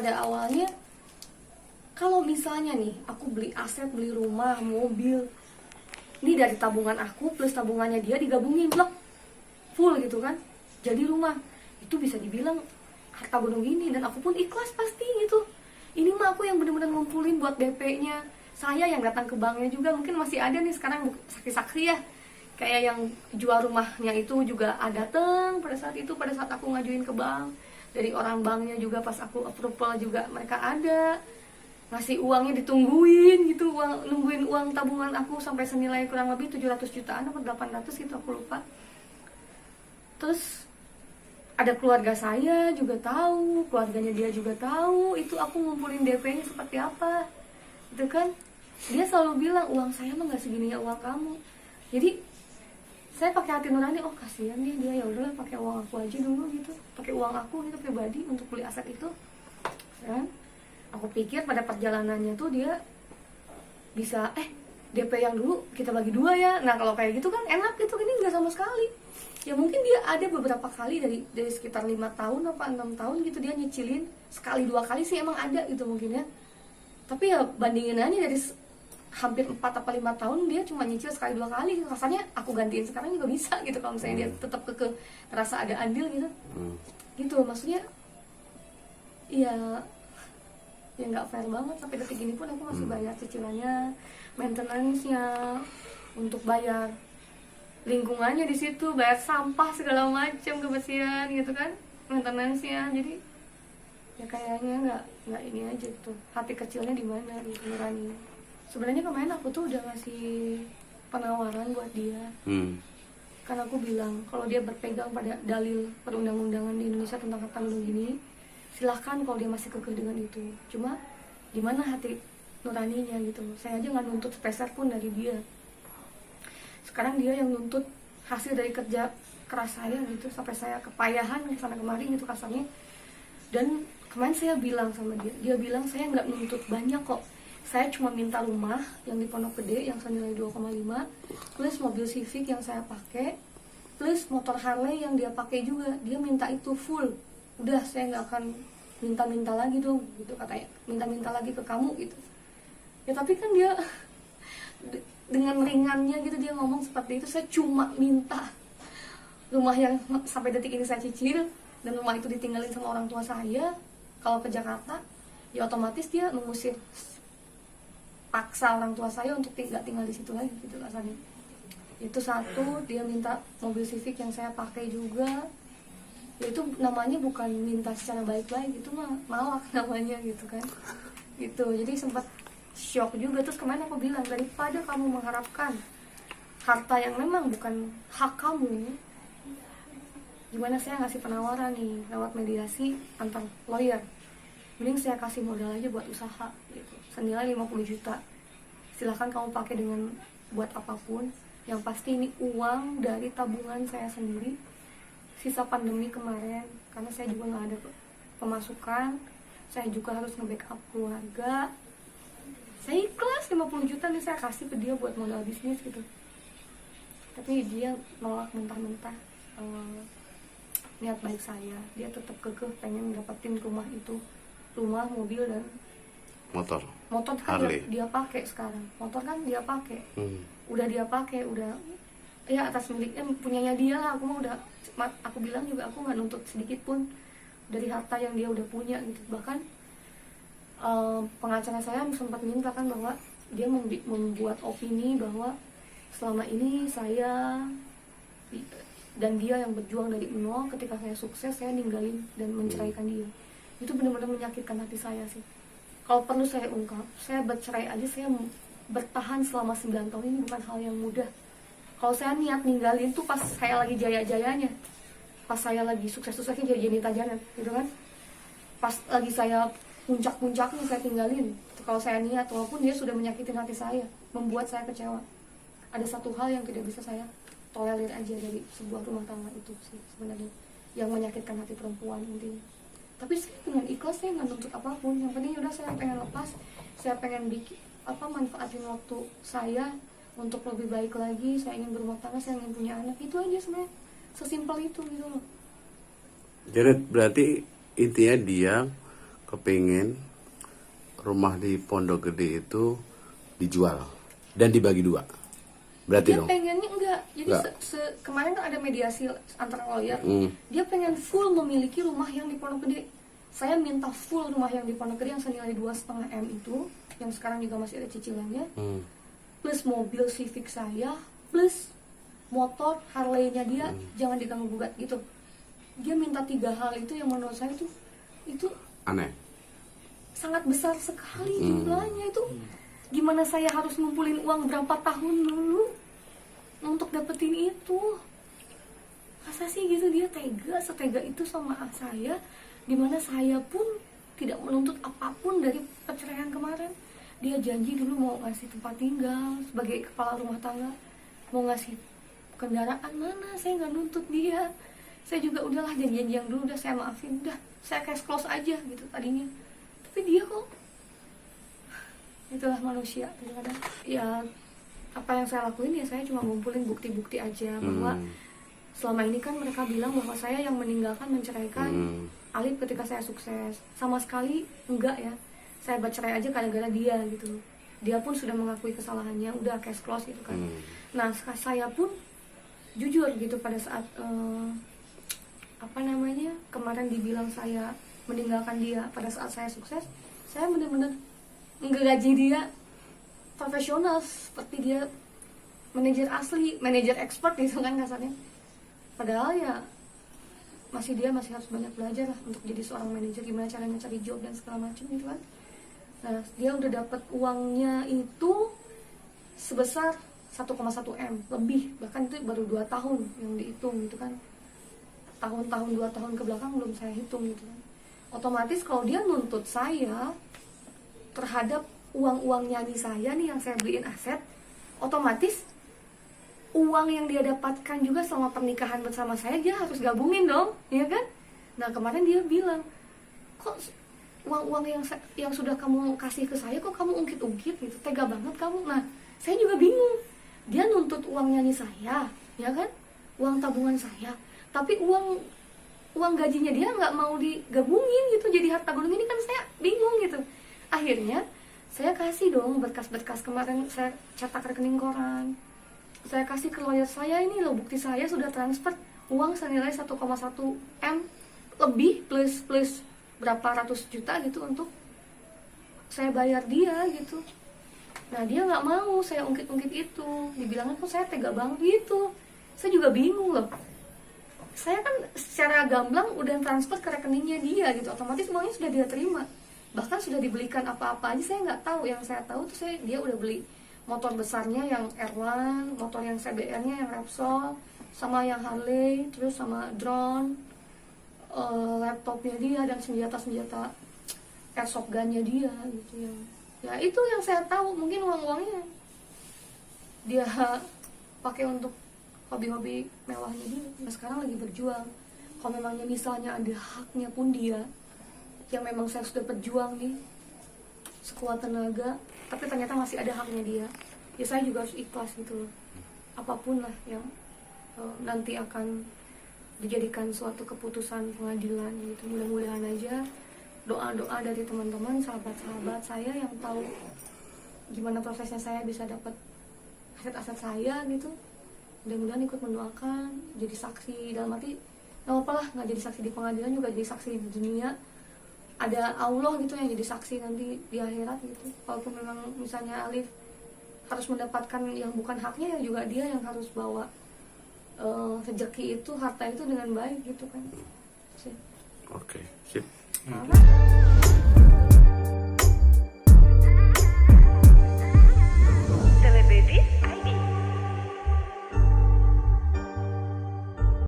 pada awalnya kalau misalnya nih aku beli aset, beli rumah, mobil, ini dari tabungan aku plus tabungannya dia digabungin blok full gitu kan, jadi rumah, itu bisa dibilang harta gunung gini, dan aku pun ikhlas pasti gitu. Ini mah aku yang bener-bener ngumpulin buat DP-nya, saya yang datang ke banknya juga, mungkin masih ada nih sekarang saksi-saksi ya, kayak yang jual rumahnya itu juga ada dateng pada saat aku ngajuin ke bank, dari orang banknya juga pas aku approval juga mereka ada ngasih uangnya, ditungguin gitu, nungguin uang tabungan aku sampai senilai kurang lebih 700 jutaan atau 800 gitu, aku lupa. Terus ada keluarga saya juga tahu, keluarganya dia juga tahu itu aku ngumpulin DP-nya seperti apa gitu kan. Dia selalu bilang, uang saya mah nggak segini ya uang kamu. Jadi saya pakai hati nurani, oh kasihan dia ya udahlah pakai uang aku aja dulu gitu, pakai uang aku gitu pribadi untuk beli aset itu kan. Aku pikir pada perjalanannya tuh dia bisa DP yang dulu kita bagi dua ya. Nah kalau kayak gitu kan enak gitu, ini nggak sama sekali. Ya mungkin dia ada beberapa kali dari sekitar 5 tahun apa 6 tahun gitu dia nyicilin, sekali 2 kali sih emang ada gitu mungkin ya. Tapi ya bandingin aja dari hampir 4 apa 5 tahun dia cuma nyicil sekali 2 kali. Rasanya aku gantiin sekarang juga bisa gitu kalau misalnya dia tetap ngerasa ada andil gitu. Gitu maksudnya ya nggak fair banget. Sampai detik ini pun aku masih bayar cicilannya, maintenance-nya, untuk bayar lingkungannya di situ, bayar sampah segala macam, kebersihan gitu kan, maintenance-nya. Jadi ya kayaknya nggak ini aja tuh, hati kecilnya di mana gitu nurani. Sebenarnya kemarin aku tuh udah ngasih penawaran buat dia, karena aku bilang kalau dia berpegang pada dalil perundang-undangan di Indonesia tentang harta gunung gini, silahkan kalau dia masih kekeh dengan itu. Cuma gimana hati nuraninya gitu. Saya aja nggak nuntut sepeser pun dari dia. Sekarang dia yang nuntut hasil dari kerja keras saya gitu, sampai saya kepayahan kesana kemari gitu kasarnya. Dan kemarin saya bilang sama dia bilang saya nggak nuntut banyak kok. Saya cuma minta rumah yang di Pondok Gede yang senilai 2,5 plus mobil Civic yang saya pakai plus motor Harley yang dia pakai juga. Dia minta itu full. Udah saya nggak akan minta-minta lagi dong gitu katanya, minta-minta lagi ke kamu gitu ya. Tapi kan dia dengan ringannya gitu dia ngomong seperti itu, saya cuma minta rumah yang sampai detik ini saya cicil, dan rumah itu ditinggalin sama orang tua saya. Kalau ke Jakarta ya otomatis dia mengusir, paksa orang tua saya untuk tidak tinggal di situ lagi gitu rasanya. Itu satu. Dia minta mobil Civic yang saya pakai juga, ya itu namanya bukan minta secara baik-baik, itu mah malak namanya gitu kan gitu. Jadi sempat shock juga. Terus kemarin aku bilang, daripada kamu mengharapkan harta yang memang bukan hak kamu, gimana saya ngasih penawaran nih lewat mediasi antar lawyer, mending saya kasih modal aja buat usaha gitu, senilai 50 juta. Silahkan kamu pakai dengan buat apapun, yang pasti ini uang dari tabungan saya sendiri sisa pandemi kemarin, karena saya juga nggak ada pemasukan, saya juga harus nge-backup keluarga. Saya ikhlas 50 juta nih saya kasih ke dia buat modal bisnis gitu. Tapi dia nolak mentah-mentah niat baik saya. Dia tetap kekeh pengen dapetin rumah itu, rumah, mobil, dan motor kan Harley. dia pakai sekarang. Motor kan dia pakai, udah dia pakai, udah ya atas miliknya, punyanya dia lah. Aku mau udah, aku bilang juga aku nggak nuntut sedikit pun dari harta yang dia udah punya gitu. Bahkan pengacara saya sempat minta kan bahwa dia membuat opini bahwa selama ini saya dan dia yang berjuang dari nol, ketika saya sukses saya ninggalin dan menceraikan dia. Itu benar-benar menyakitkan hati saya sih. Kalau perlu saya ungkap, saya bercerai aja, saya bertahan selama 9 tahun ini bukan hal yang mudah. Kalau saya niat ninggalin tuh pas saya lagi jaya-jayanya, pas saya lagi sukses-suksesnya jadi Jenita Janet gitu kan, pas lagi saya puncak-puncaknya saya tinggalin. Kalau saya niat, walaupun dia sudah menyakitin hati saya, membuat saya kecewa, ada satu hal yang tidak bisa saya tolerir aja dari sebuah rumah tangga itu sih sebenarnya, yang menyakitkan hati perempuan intinya. Tapi saya dengan ikhlas, saya nggak nuntut apapun. Yang penting udah saya pengen lepas, saya pengen bikin manfaatin waktu saya untuk lebih baik lagi. Saya ingin berumah tangga, saya ingin punya anak, itu aja sebenarnya, sesimpel itu gitu loh. Jadi berarti intinya dia kepingin rumah di Pondok Gede itu dijual dan dibagi dua. Berarti Dia dong? pengennya enggak. Jadi Enggak. kemarin kan ada mediasi antara lawyer. Dia pengen full memiliki rumah yang di Pondok Gede. Saya minta full rumah yang di Pondok Gede yang senilai 2,5 M itu, yang sekarang juga masih ada cicilannya. Plus mobil Civic saya, plus motor Harley-nya dia, jangan diganggu gugat gitu. Dia minta 3 hal itu yang menurut saya itu Aneh. sangat besar sekali jumlahnya itu. Gimana saya harus ngumpulin uang berapa tahun dulu untuk dapetin itu? Masa sih gitu dia setega itu sama saya, dimana saya pun tidak menuntut apapun dari perceraian kemarin. Dia janji dulu mau ngasih tempat tinggal sebagai kepala rumah tangga, mau ngasih kendaraan, mana saya nggak nuntut dia. Saya juga udahlah janji yang dulu udah saya maafin, udah saya cash close aja gitu tadinya. Tapi dia kok, itulah manusia kadang-kadang. Ya apa yang saya lakuin ya saya cuma ngumpulin bukti-bukti aja bahwa selama ini kan mereka bilang bahwa saya yang meninggalkan, menceraikan Alif ketika saya sukses. Sama sekali enggak ya, saya bercerai aja gara-gara dia gitu. Dia pun sudah mengakui kesalahannya, udah cash close gitu kan. Nah saya pun jujur gitu pada saat kemarin dibilang saya meninggalkan dia pada saat saya sukses, saya benar-benar ngegaji dia profesional seperti dia manajer asli, manajer expert gitu kan kasarnya. Padahal ya dia masih harus banyak belajar lah untuk jadi seorang manajer, gimana caranya cari job dan segala macam gitu kan. Nah dia udah dapat uangnya itu sebesar 1,1 M lebih, bahkan itu baru 2 tahun yang dihitung gitu kan. Tahun-tahun 2 tahun ke belakang belum saya hitung gitu kan. Otomatis kalau dia nuntut saya terhadap uang-uang nyanyi saya nih yang saya beliin aset, otomatis uang yang dia dapatkan juga selama pernikahan bersama saya dia harus gabungin dong, ya kan? Nah kemarin dia bilang, kok uang-uang yang sudah kamu kasih ke saya kok kamu ungkit-ungkit gitu, tega banget kamu. Nah saya juga bingung, dia nuntut uang nyanyi saya, ya kan? Uang tabungan saya, tapi uang gajinya dia nggak mau digabungin gitu jadi harta gunung. Ini kan saya bingung gitu. Akhirnya saya kasih dong berkas-berkas kemarin, saya cetak rekening koran, saya kasih ke lawyer saya, ini loh bukti saya sudah transfer uang senilai 1,1 M lebih plus berapa ratus juta gitu untuk saya bayar dia gitu. Nah dia nggak mau saya ungkit-ungkit itu, dibilangnya kok saya tega banget gitu. Saya juga bingung loh, saya kan secara gamblang udah transfer ke rekeningnya dia gitu, otomatis uangnya sudah dia terima, bahkan sudah dibelikan apa-apa aja saya nggak tahu. Yang saya tahu tuh dia udah beli motor besarnya yang R1, motor yang CBR-nya yang Repsol, sama yang Harley, terus sama drone, laptopnya dia dan senjata-senjata airsoft gun-nya dia gitu ya itu yang saya tahu. Mungkin uang-uangnya dia pakai untuk hobi-hobi mewahnya dia. Nah, sekarang lagi berjuang. Kalau memangnya misalnya ada haknya pun dia, yang memang saya sudah berjuang nih sekuat tenaga, tapi ternyata masih ada haknya dia, ya saya juga harus ikhlas gitu. Apapun lah yang nanti akan dijadikan suatu keputusan pengadilan gitu, mudah-mudahan aja doa-doa dari teman-teman, sahabat-sahabat saya yang tahu gimana prosesnya saya bisa dapat aset-aset saya gitu, mudah-mudahan ikut mendoakan, jadi saksi. Dalam arti nggak apa-apa lah nggak jadi saksi di pengadilan, juga jadi saksi di dunia. Ada Allah gitu yang jadi saksi nanti di akhirat gitu. Walaupun memang misalnya Alif harus mendapatkan yang bukan haknya, ya juga dia yang harus bawa rezeki itu, harta itu dengan baik gitu kan. Oke, sip. Apa?